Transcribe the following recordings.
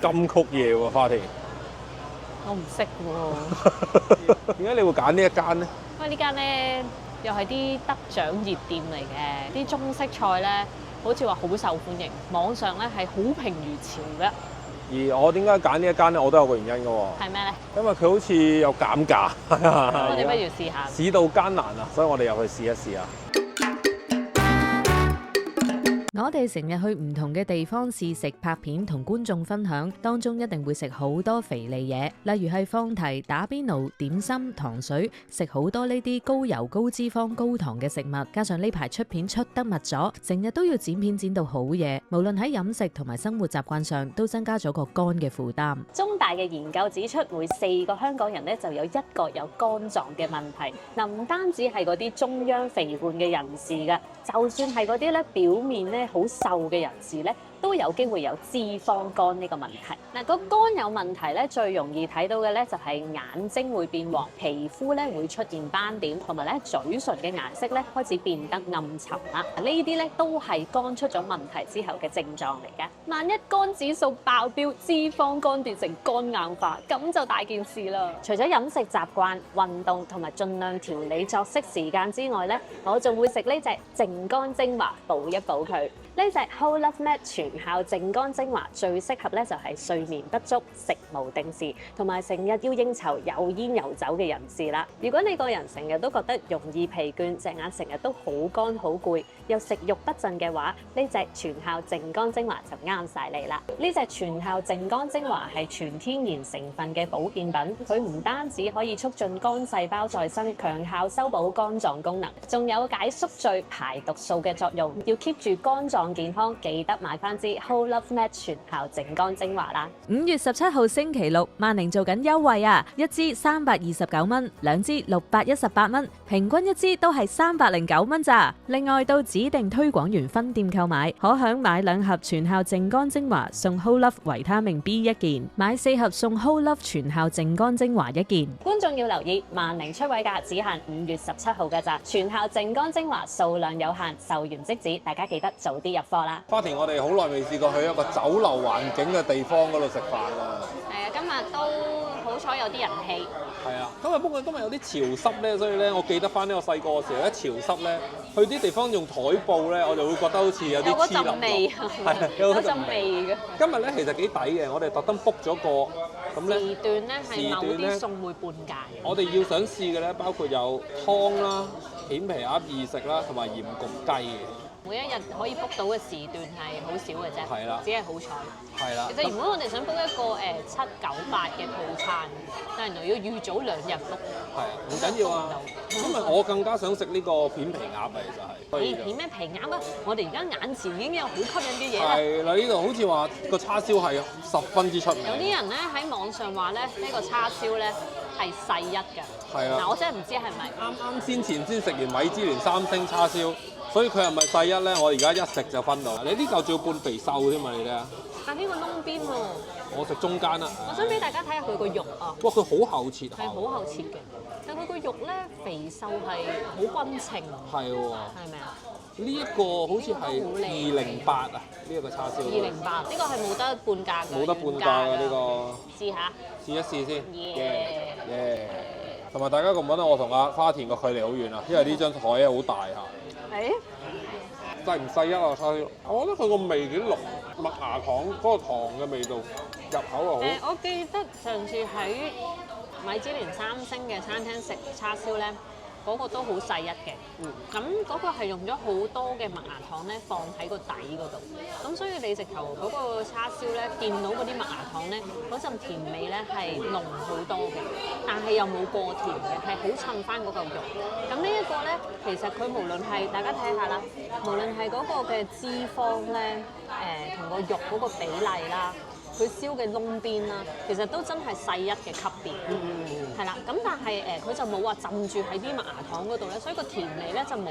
金曲夜喎，花田。我唔識喎。點解你會揀呢一間咧？因為呢間咧又係啲得獎熱店嚟嘅，啲中式菜咧好似話好受歡迎，網上咧係好評如潮嘅。而我點解揀呢一間咧？我都有個原因嘅喎。係咩咧？因為佢好似有減價。我哋不如試下。市道艱難啊，所以我哋入去試一試啊。我哋成日去唔同嘅地方試食拍片同觀眾分享，當中一定會食好多肥膩嘢，例如係放題、打邊爐、點心、糖水，食好多呢啲高油、高脂肪、高糖嘅食物。加上呢排出片出得密咗，成日都要剪片剪到好夜，無論喺飲食同埋生活習慣上，都增加咗個肝嘅負擔。中大嘅研究指出，每4個香港人咧就有1個有肝臟嘅問題。嗱，唔單止係嗰啲中央肥胖嘅人士㗎，就算係嗰啲咧表面咧好瘦嘅人士咧，都有機會有脂肪肝呢個問題。嗱，個肝有問題咧，最容易睇到嘅咧就係眼睛會變黃，皮膚咧會出現斑點，同埋咧嘴唇嘅顏色咧開始變得暗沉啦。呢啲咧都係肝出咗問題之後嘅症狀嚟嘅。萬一肝指數爆標，脂肪肝變成肝硬化，咁就大件事啦。除咗飲食習慣、運動同埋盡量調理作息時間之外咧，我仲會食呢隻淨肝精華補一補佢。呢隻 Whole Love Med 全效淨肝精華最適合咧就係睡眠不足、食無定時同埋成日要應酬有煙有酒嘅人士啦。如果你個人成日都覺得容易疲倦，隻眼成日都好乾好攰，又食慾不振嘅話，呢隻全效淨肝精華就啱晒你啦。呢隻全效淨肝精華係全天然成分嘅保健品，佢唔單止可以促進肝細胞再生，強效修補肝臟功能，仲有解宿醉、排毒素嘅作用。要 keep 住肝臟健康，記得買翻支 Whole Love Med 全效淨肝精華啦。5月17號星期六，萬寧做緊優惠啊！一支329蚊，兩支618蚊，平均一支都係309蚊咋。另外到指定推廣員分店購買，可享買2盒全效淨肝精華送 Whole Love 維他命 B 1件，買4盒送 Whole Love 全效淨肝精華1件。觀眾要留意，萬寧出位價只限5月17號㗎咋，全效淨肝精華數量有限，售完即止，大家記得早啲入貨啦。花田，我哋好耐未試過去一個酒樓環境嘅地方嗰度食飯啦。係啊，今日都好彩有啲人氣。係啊，不過今日有啲潮濕咧，所以咧我記得翻呢個細個嘅時候，一潮濕咧，去啲地方用台布咧，我就會覺得好似有啲黐有嗰陣味啊，係有嗰陣味嘅。今日咧其實幾抵嘅，我哋特登 book 咗個咁咧時段咧係某啲餸會半價嘅。我哋要想試嘅咧，包括有湯啦、片皮鴨易食啦，同埋鹽焗雞嘅。每一日可以 book 到嘅時段係好少嘅啫，係啦，只係好彩。係啦。其實原本我哋想 book 一個798嘅套餐，但係原來要預早2日 book。係啊，唔緊要啊。因為我更加想食呢個片皮鴨啊，其實係。片咩皮鴨啊？我哋而家眼前已經有好吸引啲嘢啦。係啦，呢度好似話個叉燒係十分之出名。有啲人咧喺網上話咧，呢個叉燒咧係細一嘅。係啊。嗱，我真係唔知係咪。啱先食完米芝蓮3星叉燒。所以佢係咪細一咧？我而家一食就分到。你呢嚿仲要半肥瘦添嘛？你睇下。但呢個窿邊喎。我食中間啦。我想俾大家睇下佢個肉啊。哇！佢好厚切。係好厚切嘅，但佢個肉咧肥瘦係好均稱。係喎。係咪啊？呢一個好似係208啊！呢一個叉燒。208，呢個係冇得半價嘅。冇得半價嘅呢個。試下。試一試先。耶！同埋大家覺唔覺得我同阿花田個距離好遠啊？因為呢張台咧好大下。誒，細唔細啊？叉燒，我覺得佢個味幾濃，麥芽糖嗰個糖嘅味道入口又好。我記得上次喺米芝蓮3星嘅餐廳食叉燒咧，嗰個都好細一嘅。咁嗰個係用咗好多嘅麥芽糖咧，放喺個底嗰度。咁所以你直頭嗰個叉燒咧，見到嗰啲麥芽糖咧，嗰陣甜味咧係濃好多嘅，但係又冇過甜嘅，係好襯翻嗰嚿肉。咁呢一個咧，其實佢無論係大家睇下啦，無論係嗰個嘅脂肪咧，同個肉嗰個比例啦。佢燒嘅窿邊啦，其實都真係細一嘅級別，係啦。咁但係佢就冇話浸住喺啲麥芽糖嗰度咧，所以個甜味咧就冇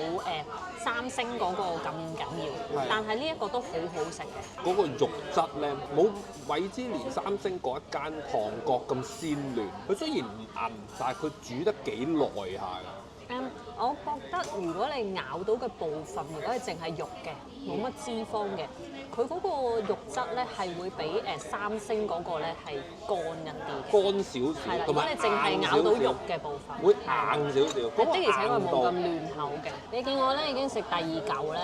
3星嗰個咁緊要。但係呢一個都好好食嘅。嗰個肉質咧冇米芝蓮3星嗰一間韓國咁鮮嫩。佢雖然唔韌，但係佢煮得幾耐下㗎。我覺得如果你咬到嘅部分，如果係淨係肉嘅，冇乜脂肪嘅，佢嗰個肉質咧係會比三星嗰個咧係乾一啲。乾少係啦，少，如同埋果你淨係咬到肉嘅部分，會硬少少。的而且確冇咁硬嫩口嘅。你見我咧已經食第二嚿咧，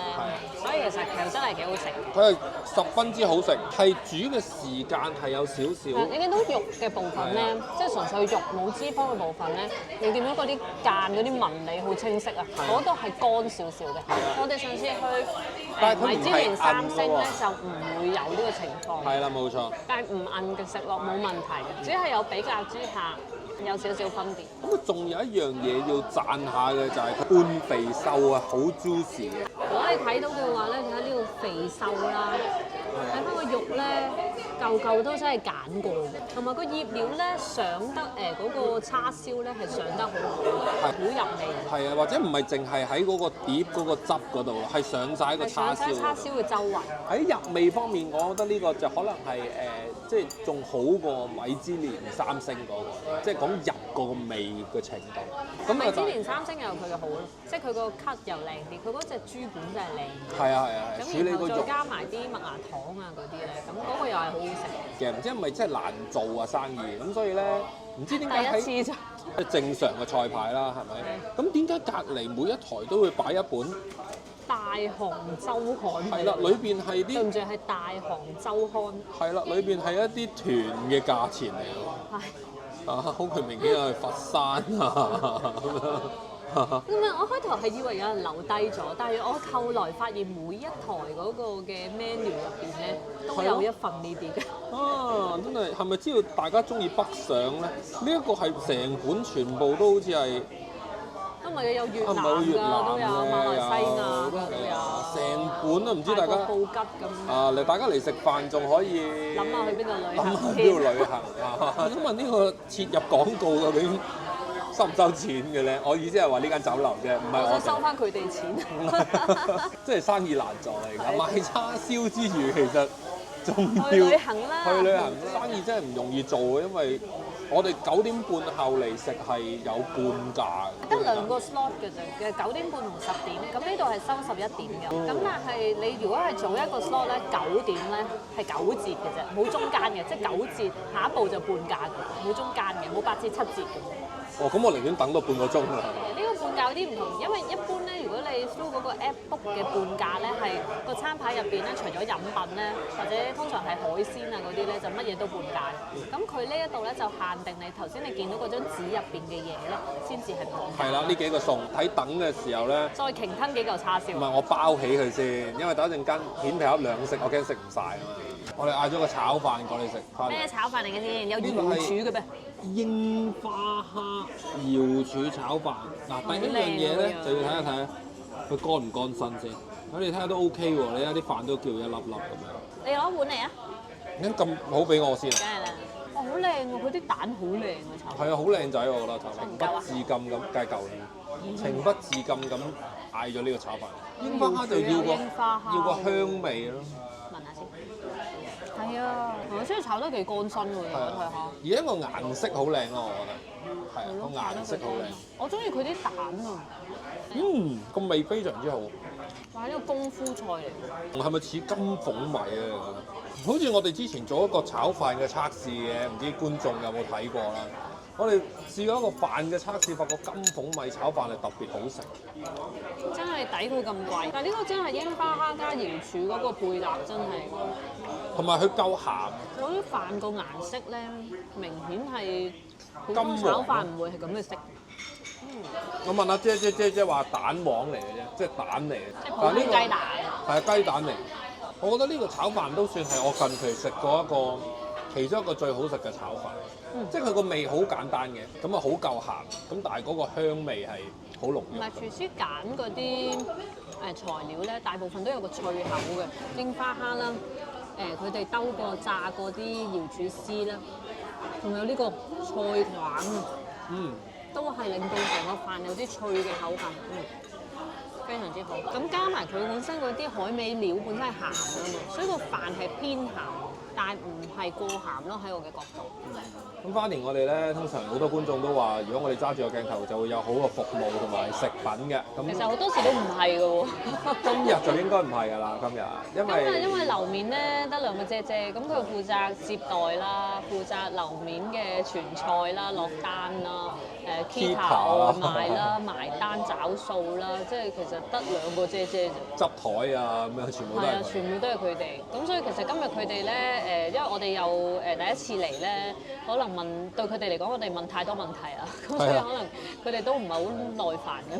所以其實真係幾好食嘅。佢係十分之好食，係煮嘅時間係有少少。你見到肉嘅部分咧，即係純粹肉冇脂肪嘅部分咧，你見到嗰啲間嗰啲紋理好清晰啊，嗰度係乾少少嘅。我哋上次去米芝蓮三星咧就唔會有呢個情況。係啦，冇錯。但係唔韌嘅食落冇問題嘅，只係有比較之下有少少分別。咁啊，仲有一樣嘢要讚下嘅就係佢半肥瘦啊，好 juicy 嘅。如果你睇到嘅話咧，睇下呢度肥瘦啦，睇翻個肉咧，嚿嚿都真係揀過嘅，同埋個醃料咧上得嗰個叉燒咧係上得好好，好入味。係啊，或者唔係淨係喺嗰個碟嗰個汁嗰度，係上晒個叉燒。叉燒嘅周圍。喺入味方面，我覺得呢個就可能係即係仲好過米芝蓮三星嗰個，即係講入個味嘅程度。咁米芝蓮三星有佢嘅好咯，即係佢個 cut 又靚啲，佢嗰隻豬管真係靚。係啊係啊，處理咁然後個肉再加埋啲麥芽糖啊嗰啲咧，咁嗰個又係好好食嘅，唔知係咪真係難做啊生意？咁所以咧，唔知點解喺第一次即係正常嘅菜牌啦，係咪？咁點解隔離每一台都會擺一本？大韓週刊。係啦，裏邊係啲對唔住係大韓週刊。係啦，裏邊係一啲團嘅價錢嚟喎。係。啊，好佢明顯係佛山啊咁樣。咁啊，我開頭係以為有人留低咗，但係我後來發現每一台嗰個嘅 menu 入邊咧都有一份呢啲嘅。啊，真係係咪知道大家中意北上咧？呢一個係成本全部都好似係。因為有越南都有都有馬來西亞都有，成本啊！唔知大家布吉咁啊嚟，大家嚟食飯仲可以諗下去邊度旅行？諗下邊度旅行啊！咁問呢個切入廣告究竟收唔收錢嘅咧？我意思係話呢間酒樓啫，唔係我想收翻佢哋錢。即係生意難做嚟㗎，賣叉燒之餘，其實仲要去旅行啦。去旅行生意真係唔容易做嘅，因為我哋9點半後嚟食係有半價嘅。得2個 slot 嘅啫，嘅9點半同10點。咁呢度係收11點嘅。咁但係你如果係早一個 slot 咧，9點咧係9折嘅啫，冇中間嘅，即係9折，下一步就半價嘅，冇中間嘅，冇8折7折嘅。哦，咁我寧願等多半個鐘啦。呢個半價有啲唔同，因為一般咧，如果你 through 嗰個 app book 嘅半價咧，係個餐牌入邊咧，除咗飲品咧，或者通常係海鮮啊嗰啲咧，就乜嘢都半價。咁佢呢一度咧就限定你頭先你見到嗰張紙入邊嘅嘢咧，先至係半價。係啦，呢幾個餸喺等嘅時候咧，再鯨吞幾嚿叉燒。唔係我包起佢先，因為等一陣間片皮盒兩食，我驚食唔晒啊嘛。我哋嗌咗個炒飯過嚟食。咩炒飯嚟嘅先？有瑤柱嘅咩？櫻花蝦瑤柱炒飯。嗱，第一樣嘢咧就要睇一睇佢乾唔乾身先。咁你睇下都 OK 喎，你睇下啲飯都叫一粒粒咁樣。你攞碗嚟啊！咁咁好俾我先啊！梗係啦。哇，好靚喎！佢啲蛋好靚啊，炒。係啊，好靚仔我覺得炒飯，情不自禁咁計夠啦，情不自禁咁嗌咗呢個炒飯。櫻花蝦就要個香味咯。聞下先。係啊，所以炒得幾乾身喎，睇下。而家個顏色好靚咯，我覺得。係啊，個顏色好靚。我中意佢啲蛋啊。個味非常之好。哇！呢個功夫菜嚟。係咪似金鳳米啊？好似我哋之前做一個炒飯嘅測試嘅，唔知觀眾有冇睇過啦？我哋試過一個飯嘅測試，發覺金鳳米炒飯係特別好食。真係抵佢咁貴，但係呢個真係櫻花蝦加瑤柱嗰個配搭真係。同埋佢夠鹹。嗰啲飯個顏色咧，明顯係金炒飯唔會係咁嘅色。我問下姐話蛋黃嚟嘅啫，即係蛋嚟嘅。即係普通雞蛋。係啊，雞蛋嚟。我覺得呢個炒飯都算係我近期食過一個其中一個最好食嘅炒飯。即係佢個味好簡單嘅，咁啊好夠鹹，咁但係嗰個香味係好濃郁。唔係廚師揀嗰啲材料咧，大部分都有個脆口嘅櫻花蝦啦。佢哋兜過炸過啲瑤柱絲啦，仲有呢個菜團，都係令到成個飯有啲脆嘅口感，非常之好。咁加埋佢本身嗰啲海味料本身係鹹㗎嘛，所以個飯係偏鹹。但係唔係過鹹咯喺我嘅角度。咁花田我哋咧，通常好多觀眾都話，如果我哋揸住個鏡頭，就會有好嘅服務同埋食品嘅。咁其實好多時都唔係嘅喎。今日就應該唔係㗎啦，今日因為樓面咧得兩個姐姐，咁佢負責接待啦，負責樓面嘅傳菜啦、落單啦、keep 外賣啦、埋單找數啦，即係其實得兩個姐姐啫。執台啊咁樣，全部都係佢。全部都係佢哋。咁所以其實今日佢哋咧因為我哋又第一次嚟咧，可能對佢哋嚟講，我哋問太多問題啊，咁所以可能佢哋都唔係好耐煩咁。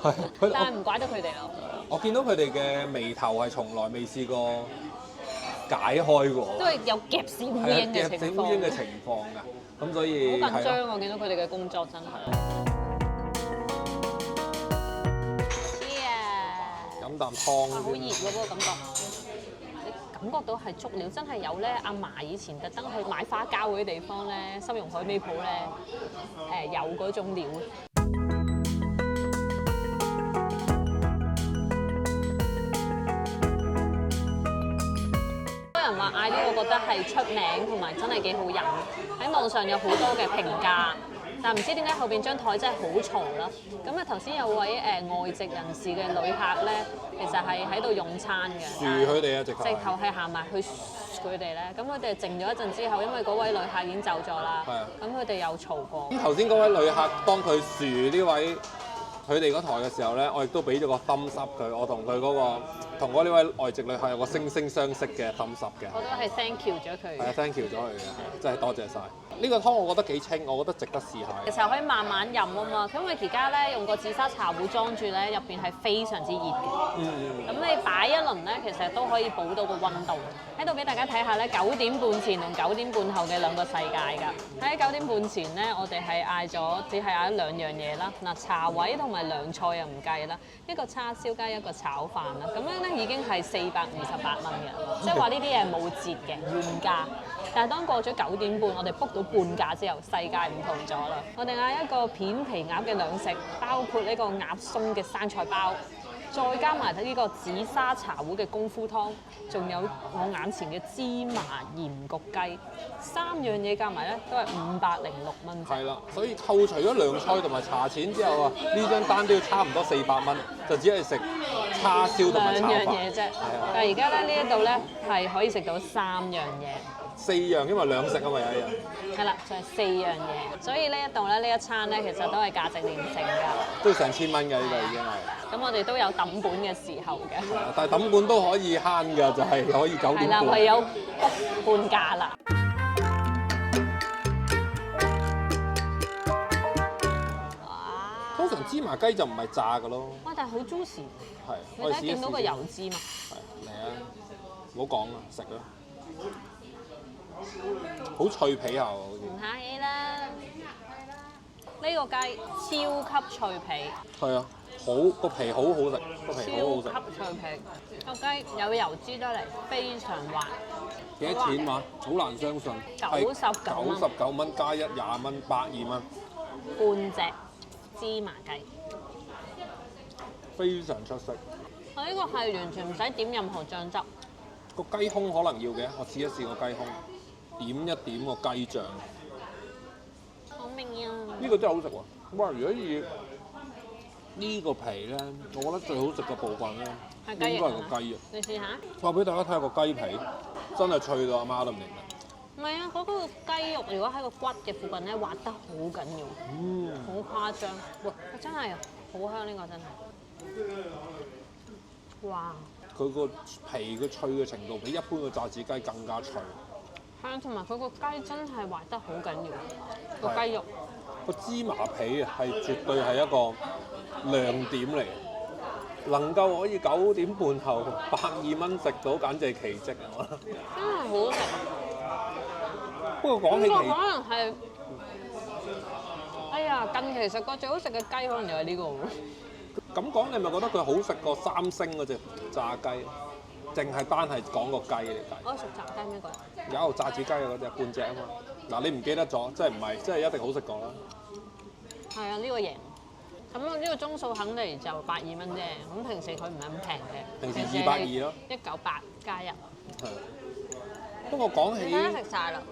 係，但係唔怪得佢哋咯。我見到佢哋嘅眉頭係從來未試過解開過，都係有夾死烏蠅嘅情況。夾死烏蠅嘅情況㗎，咁所以好緊張啊！我見到佢哋嘅工作真係。飲啖湯。好熱喎，嗰個感覺。你感覺到係足料，真係有咧。阿嫲以前特登去買花膠嗰啲地方咧，深融海味鋪咧，有嗰種料。多人話嗌呢個覺得係出名同埋真係幾好飲，喺網上有好多嘅評價。但唔知點解後邊張台真係好嘈啦。咁啊頭先有位外籍人士嘅旅客咧，其實係喺度用餐嘅。樹佢哋啊，直頭係行埋去佢哋咧。咁佢哋靜咗一陣之後，因為嗰位旅客已經走咗啦。係啊。咁佢哋又嘈過。咁頭先嗰位旅客當佢樹呢位佢哋嗰台嘅時候咧，我亦都俾咗個 thumbs up 佢。我同佢嗰個同我呢位外籍旅客有個惺惺相惜嘅 thumbs up 嘅。我都係 thank you 咗佢。係啊 ，thank you 咗佢嘅，真係多謝晒。呢個湯我覺得幾清，我覺得值得試下。其實可以慢慢飲啊嘛，因為而家咧用個紫砂茶壺裝住咧，入邊係非常之熱嘅。咁你擺一輪咧，其實都可以保到個溫度。喺度俾大家睇下咧，9點半前同9點半後嘅兩個世界㗎。喺9點半前咧，我哋係只係嗌咗兩樣嘢啦。嗱，茶位同埋涼菜又唔計啦，一個叉燒加一個炒飯啦。咁樣咧已經係428蚊嘅，即係話呢啲嘢冇折嘅原價。但係當過咗9點半，我哋 book 到半價之後，世界唔同咗啦。我哋嗌一個片皮鴨嘅兩食，包括呢個鴨鬆嘅生菜包，再加埋呢個紫砂茶壺嘅功夫湯，仲有我眼前嘅芝麻鹽焗雞，3樣嘢夾埋咧都係506蚊。係啦，所以扣除咗涼菜同埋茶錢之後啊，呢張單都要差唔多400蚊，就只係食叉燒同埋炒飯。兩樣嘢啫。但係而家咧呢一度咧係可以食到3樣嘢。4樣，因為兩食啊嘛有一日。係啦，就係4樣嘢，所以呢一度咧呢一餐咧其實都係價值連城㗎。都成千蚊嘅呢個已經係。咁我哋都有抌本嘅時候嘅。但係抌本都可以慳㗎，就係可以9點半。係啦，唯有半價啦。通常芝麻雞就唔係炸㗎咯。哇！但係好 juicy。係。你睇見到個油脂嘛？係嚟啊！唔好講啦，食啦。好脆皮啊！好似。唔客氣啦。呢個雞超級脆皮。係啊，個皮好好食，個皮好好食。超級脆皮，個雞有油脂得嚟，非常滑。幾多錢嘛？好難相信。99蚊加1 20蚊，120蚊。半隻芝麻雞。非常出色。我呢個係完全唔使點任何醬汁。個雞胸可能要嘅，我試一試個雞胸，點一點個雞醬。好味啊！呢個真係好食喎！哇，如果以呢個皮咧，我覺得最好食嘅部分咧，應該係個雞肉。你試下。話俾大家睇下個雞皮，真係脆到阿媽都唔認得。唔係啊，嗰個雞肉如果喺個骨嘅附近咧，滑得好緊要，好誇張。哇！真係好香，呢個真係。哇！佢個皮嘅脆嘅程度比一般嘅炸子雞更加脆。香，同埋佢個雞真係滑得好緊要，個雞肉。個芝麻皮啊，係絕對係一個亮點嚟，能夠可以9點半後120蚊食到，簡直係奇蹟啊！真係好食。不過講起可能係，哎呀，近期食過最好食嘅雞可能又係呢個喎。咁講，你咪覺得佢好食過3星嗰隻炸雞？淨係單係講個雞嚟計。我食炸雞咩個？有炸子雞嗰隻半隻啊嘛。嗱，你唔記得咗，即係唔係，即係一定好食過啦。係啊，呢個贏。咁呢個鐘數肯定就120蚊啫。咁平時佢唔係咁平嘅。平時220咯。198加1。係。不過講起你睇下食晒啦。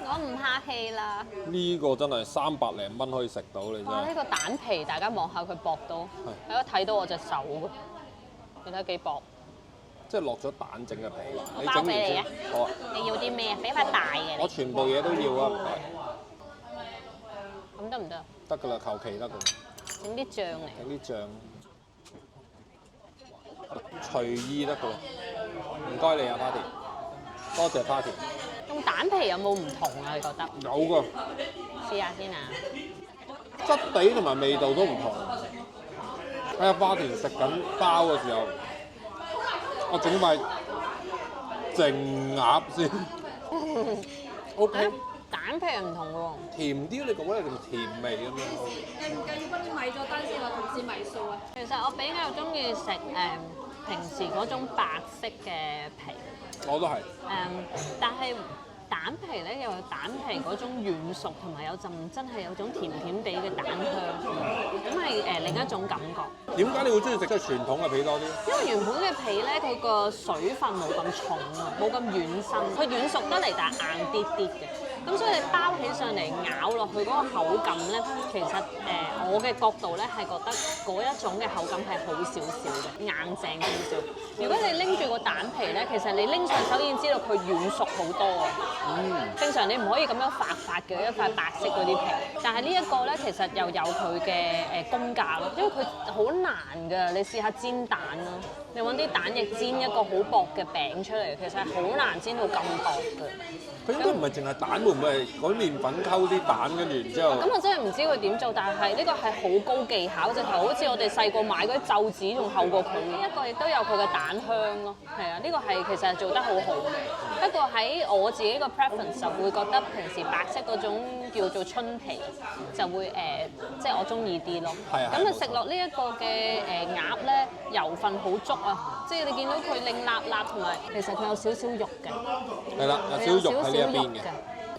我唔客氣啦。呢個真係300零蚊可以食到你真哇！呢係。個蛋皮大家望下佢薄到，大家睇到我隻手㗎，你睇幾薄？即係落咗蛋整嘅皮。我包俾你啊！好啊，你要啲咩啊？俾塊大嘅我你。全部嘢都要啊，唔該。咁得唔得啊？得㗎啦，求其得㗎啦。整啲醬嚟。整啲醬，隨意得㗎啦。唔該你啊，Party，多謝 Party。用蛋皮有冇唔同啊？你覺得？有㗎，試下先啊！質地同埋味道都唔同。喺阿花田食緊包嘅時候，我整塊淨鴨先。OK，蛋皮係唔同喎。甜啲，你覺得係仲甜味咁樣？計唔計要幫你米咗單先，我同事米數啊？其實我比較中意食平時嗰種白色嘅皮，我都係。但係蛋皮咧又有蛋皮嗰種軟熟，同埋有陣真係有種甜甜地嘅蛋香，咁係另一種感覺。點解你會中意食即係傳統嘅皮多啲？因為原本嘅皮咧，佢個水分冇咁重啊，冇咁軟身，佢軟熟得嚟，但係硬啲啲嘅。咁所以你包起上嚟咬落去嗰個口感咧，其實我嘅角度咧係覺得嗰一種嘅口感係好少少嘅，硬淨少少。如果你拎住個蛋皮咧，其實你拎上手已經知道佢軟熟好多啊。正常你唔可以咁樣發嘅一塊白色嗰啲皮，但係呢一個咧其實又有佢嘅功架咯，因為佢好難㗎。你試下煎蛋咯，你揾啲蛋液煎一個好薄嘅餅出嚟，其實係好難煎到咁薄嘅。佢應該唔係淨係蛋，會唔會係嗰啲麵粉溝啲蛋，跟住然之後？咁我真係唔知佢點做，但係呢個係好高技巧，直頭好似我哋細個買嗰啲皺紙仲厚過佢。呢一個亦都有佢嘅蛋香咯，係啊，呢個係其實係做得好好嘅。不過喺我自己個 preference 就會覺得平時白色嗰種叫做春皮就會即係我中意啲咯。係啊。咁啊食落呢一個嘅鴨咧，油份好足啊，即係你見到佢令辣辣同埋其實佢有少少肉嘅。係啦，有少少肉喺呢一邊嘅。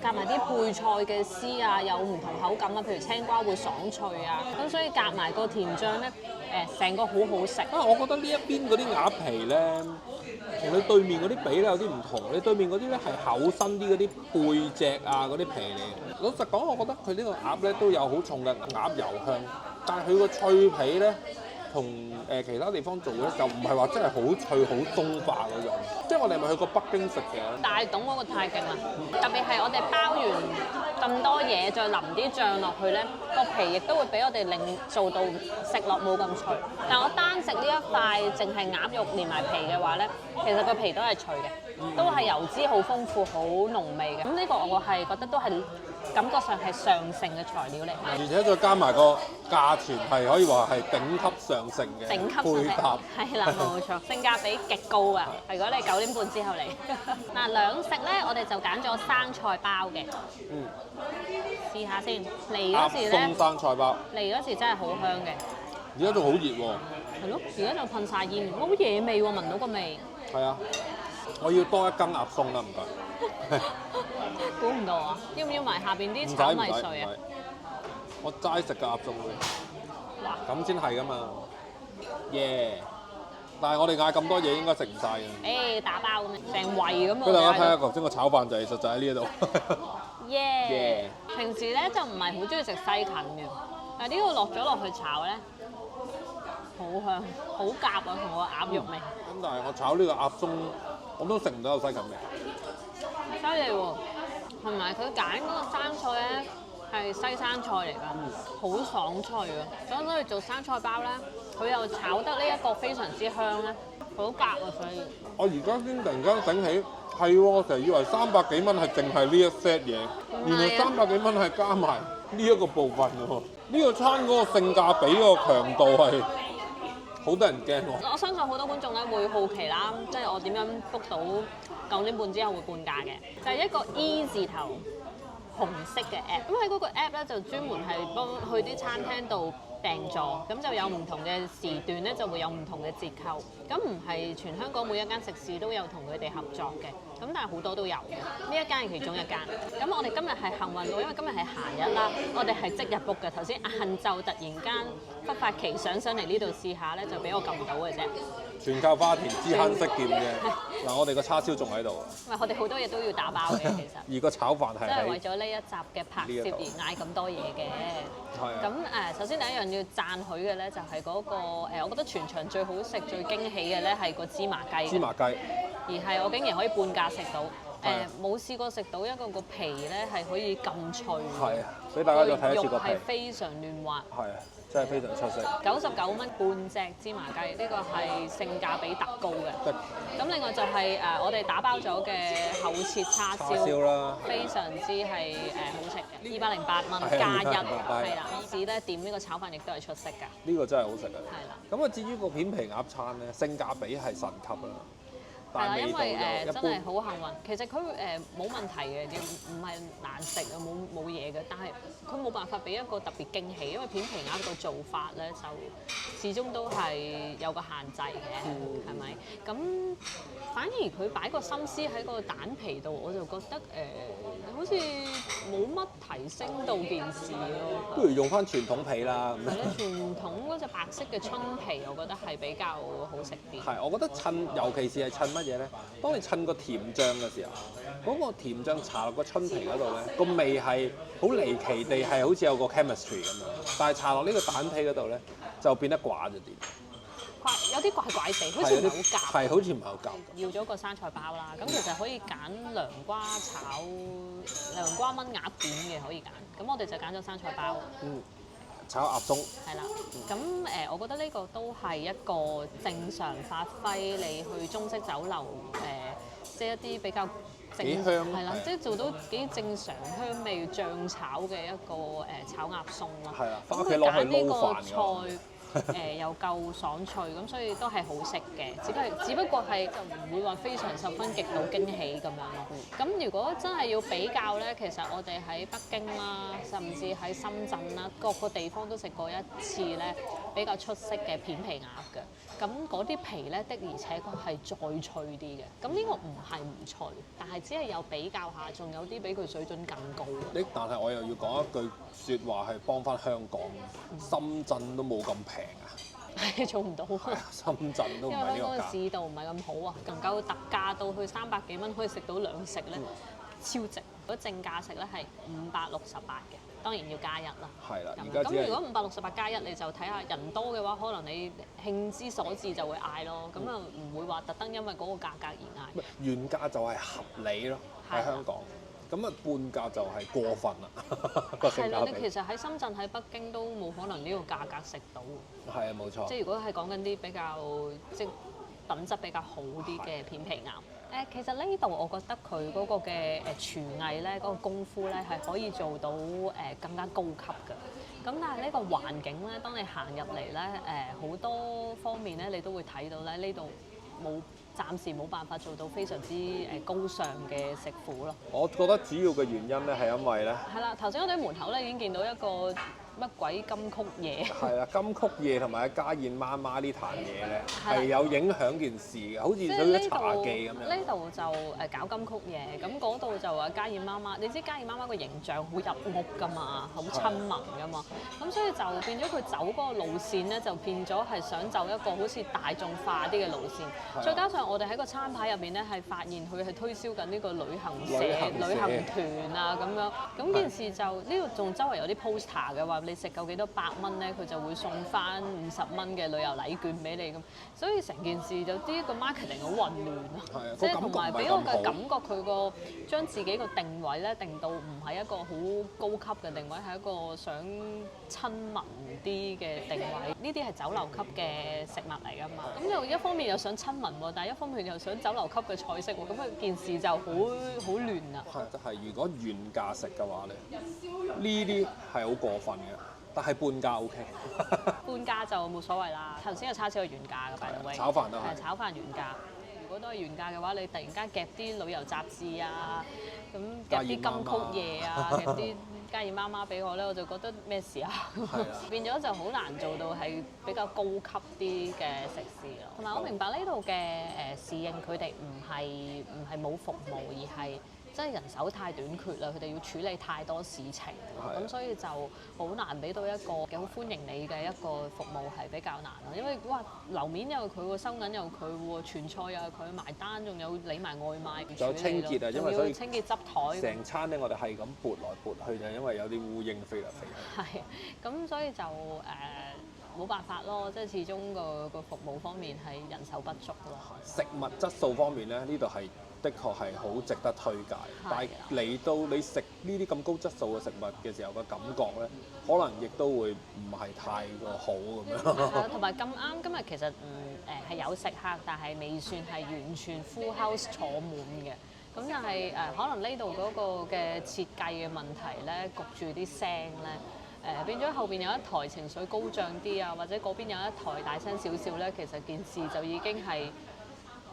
夾埋啲配菜嘅絲啊，有唔同口感啊，譬如青瓜會爽脆啊，咁所以夾埋個甜醬咧，成個好好食。啊，我覺得呢一邊嗰啲鴨皮咧，同你對面嗰啲比咧有啲唔同。你對面嗰啲咧係厚身啲嗰啲背脊啊嗰啲皮嚟嘅。老實講，我覺得佢呢個鴨咧都有好重嘅鴨油香，但係佢個脆皮咧，同其他地方做咧就唔係話真係好脆好鬆化嗰種。即係我哋係咪去過北京食嘅？大董嗰個太勁啦，特別係我哋包完咁多嘢，再淋啲醬落去咧，個皮亦都會俾我哋令做到食落冇咁脆。但我單食呢一塊淨係鴨肉連埋皮嘅話咧，其實個皮都係脆嘅，都係油脂好豐富、好濃味嘅。咁呢個我係覺得都係感覺上係上乘嘅材料嚟。而且再加埋個價錢係可以話係頂級上乘嘅頂級配搭，係啦，冇錯，性價比極高啊！如果你9點半之後嚟，嗱兩食咧，我哋就揀咗生菜包嘅，試下先。嚟嗰時鴨咧，鬆生菜包，嚟嗰時真係好香嘅，而家仲好熱喎。係咯，而家就噴晒煙，好野味喎，聞到個味。係啊，我要多一斤鴨鬆啦，唔該。估唔到啊！要唔要埋下邊啲唔使炒唔使唔米碎啊？使，我齋食個鴨鬆嘅，哇！咁先係噶嘛。耶！但係我哋嗌咁多嘢應該食唔晒嘅。打包咁樣，成圍咁俾大家睇下啊！頭先個炒飯就係實在喺呢一度。耶！平時咧就唔係好中意食西芹嘅，但係呢個落咗落去炒咧，好香，好夾啊，同個鴨肉味。咁但係我炒呢個鴨鬆，我都食唔到有西芹味。犀利喎！同埋佢揀嗰個生菜咧係西生菜嚟㗎，好爽脆啊！所以做生菜包咧，佢又炒得呢一個非常之香咧，好夾啊！所以我而家先突然間醒起，係喎，我成日以為300幾蚊係淨係呢一 set 嘢，原來300幾蚊係加埋呢一個部分喎。呢個餐嗰個性價比嗰個強度係好得人驚喎。我相信好多觀眾咧會好奇啦，即係我點樣 book 到9點半之後會半價嘅，就係一個 E 字頭紅色嘅 app。咁喺嗰個 app 咧就專門係幫去啲餐廳度訂座，咁就有唔同嘅時段咧就會有唔同嘅折扣。咁唔係全香港每一間食肆都有同佢哋合作嘅。咁但係好多都有嘅，呢一間係其中一間。咁我哋今日係幸運到，因為今日係閒日啦，我哋係即日 book 嘅。頭先晏晝突然間忽發奇想上嚟呢度試下咧，就俾我撳到嘅啫。全靠花田知慳識儉嘅。嗱，我哋個叉燒仲喺度。唔係，我哋好多嘢都要打包嘅，其實。而個炒飯係真係為咗呢一集嘅拍攝而嗌咁多嘢嘅。係啊。咁首先第一樣要讚許嘅咧，就係嗰個我覺得全場最好食、最驚喜嘅咧係個芝麻雞。芝麻雞。而係我竟然可以半價食到。冇試過食到一個皮咧係可以咁脆。係啊，俾大家再睇一次個皮。係非常嫩滑。係啊，真係非常出色。99蚊半隻芝麻雞，呢個係性價比特高嘅。咁另外就係我哋打包咗嘅厚切叉燒啦，非常之係好食嘅，208蚊加一，係啦。至咧點呢個炒飯亦都係出色㗎。呢個真係好食啊！係啦。咁啊，至於個片皮鴨餐咧，性價比係神級啦。係啦，因為真係好幸運。其實佢冇問題嘅，亦唔係難食啊，冇嘢嘅。但係佢冇辦法俾一個特別驚喜，因為片皮鴨個做法咧就始終都係有個限制嘅，係咪？咁反而佢擺個心思喺個蛋皮度，我就覺得好似冇乜提升到件事咯。不如用翻傳統皮啦。係咯，傳統嗰隻白色嘅春皮，我覺得係比較好食啲。係，我覺得尤其是係襯乜嘢咧？當你襯個甜醬嘅時候，嗰個甜醬搽落個春皮嗰度咧，個味係好離奇地係好似有個 chemistry 咁樣，但係搽落呢個蛋皮嗰度咧，就變得寡咗啲，有啲怪怪地，好似唔係好夾。係，好似唔係好夾。要咗個生菜包啦，咁其實可以揀涼瓜炒涼瓜炆鴨點嘅可以揀，咁我哋就揀咗生菜包。炒鴨鬆。係啦，咁我覺得呢個都係一個正常發揮，你去中式酒樓即係一啲比較幾香係啦，即係做到幾正常香味醬炒嘅一個炒鴨鬆咯。係啊，翻屋企攞去撈飯嘅。又夠爽脆，咁所以都係好食嘅。只不過係就唔會話非常十分極度驚喜咁樣咯。咁如果真係要比較咧，其實我哋喺北京啦，甚至喺深圳啦，各個地方都食過一次咧比較出色嘅片皮鴨嘅。咁嗰啲皮咧的而且確係再脆啲嘅。咁呢個唔係唔脆，但係只係有比較下，仲有啲比佢水準更高。但係我又要講一句説話係幫翻香港，深圳都冇咁平啊！係做唔到啊！深圳都唔係呢個價。因為香港嘅市道唔係咁好啊，能夠特價到去300幾蚊可以食到兩食咧，超值。如果正價食咧係568嘅，當然要加一啦。係啦，而家咁如果568加一，你就睇下人多嘅話，可能你興之所至就會嗌咯。咁啊唔會話特登因為嗰個價格而嗌。原價就係合理咯，喺香港。咁啊，半價就係過分啦，個性價比。你其實喺深圳、喺北京都冇可能呢個價格食到。係啊，冇錯。即係如果係講緊啲比較即品質比較好啲嘅片皮鴨。其實呢度我覺得佢嗰個嘅廚藝咧，嗰個功夫咧係可以做到更加高級嘅。咁但係呢個環境咧，當你行入嚟咧，好多方面咧，你都會睇到咧，呢度暫時冇辦法做到非常之高尚嘅食府咯。我覺得主要嘅原因咧係因為咧，係啦，頭先我哋喺門口咧已經見到一個乜鬼金曲夜。係啦，金曲夜同埋家燕媽媽呢壇嘢咧係有影響件事嘅，好似啲茶記咁樣。呢度就搞金曲夜，咁嗰度就話家燕媽媽，你知家燕媽媽個形象好入屋㗎嘛，好親民㗎嘛，咁所以就變咗佢走嗰個路線咧，就變咗係想走一個好似大眾化啲嘅路線。再加上我哋喺個餐牌入邊咧係發現佢係推銷緊呢個旅行社、旅行團啊咁樣，咁件事就呢度仲周圍有啲 poster 嘅話。你食夠幾多100蚊咧，佢就會送翻50蚊嘅旅遊禮券俾你咁，所以成件事就啲個 marketing 好混亂啊！即係同埋俾我嘅感覺，佢個將自己個定位咧定到唔係一個好高級嘅定位，係一個想親民啲嘅定位。呢啲係酒樓級嘅食物嚟㗎嘛，咁又一方面又想親民喎，但係一方面又想酒樓級嘅菜式喎，咁啊件事就好亂啊！係如果原價食嘅話咧，呢啲係好過分嘅。但係半價 OK，半價就冇所謂啦。頭先個叉燒係原價嘅，by the way，炒飯都係。炒飯原價。如果都係原價嘅話，你突然間夾啲旅遊雜誌啊，咁夾啲金曲嘢啊，夾啲嘉義媽媽俾我咧，我就覺得咩事啊？變咗就好難做到係比較高級啲嘅食肆咯。同埋我明白呢度嘅侍應佢哋唔係冇服務，而係真係人手太短缺啦，佢哋要處理太多事情，咁所以就好難俾到一個幾好歡迎你嘅一個服務係比較難咯。因為哇，樓面有佢喎，收銀有佢喎，傳菜又係佢，埋單仲有理埋外賣，仲有清潔啊，因為所以清潔執台。成餐咧，我哋係咁撥來撥去就係因為有啲烏蠅飛嚟飛去。係，咁所以就冇辦法咯，即係始終個服務方面係人手不足咯。食物質素方面咧，呢度係的確係好值得推介。但係嚟到你食呢啲咁高質素嘅食物嘅時候嘅感覺咧，可能亦都會唔係太過好咁樣。同埋咁啱今日其實係有食客，但係未算係完全 full house 坐滿嘅。咁但係可能呢度嗰個嘅設計嘅問題咧，焗住啲聲咧，變咗後邊有一台情緒高漲啲啊，或者嗰邊有一台大聲少少咧，其實件事就已經係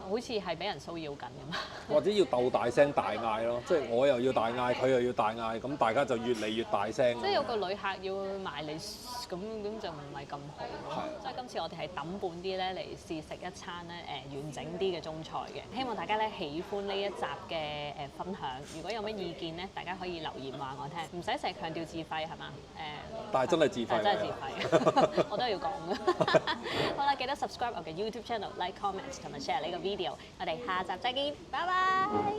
好似係俾人騷擾緊咁。或者要鬥大聲大嗌咯，即係我又要大嗌，佢又要大嗌，咁大家就越嚟越大聲。即係有個旅客要埋你咁就唔係咁好咯。所以今次我哋係抌半啲咧嚟試食一餐咧完整啲嘅中菜嘅。希望大家咧喜歡呢一集嘅分享。如果有咩意見咧，大家可以留言話我聽。唔使成日強調自費係嘛？但係真係自費。真係自費，我都要講嘅。好啦，記得 subscribe 我嘅 YouTube channel、like、comment 同埋 share 呢個 video。我哋下集再見，拜拜。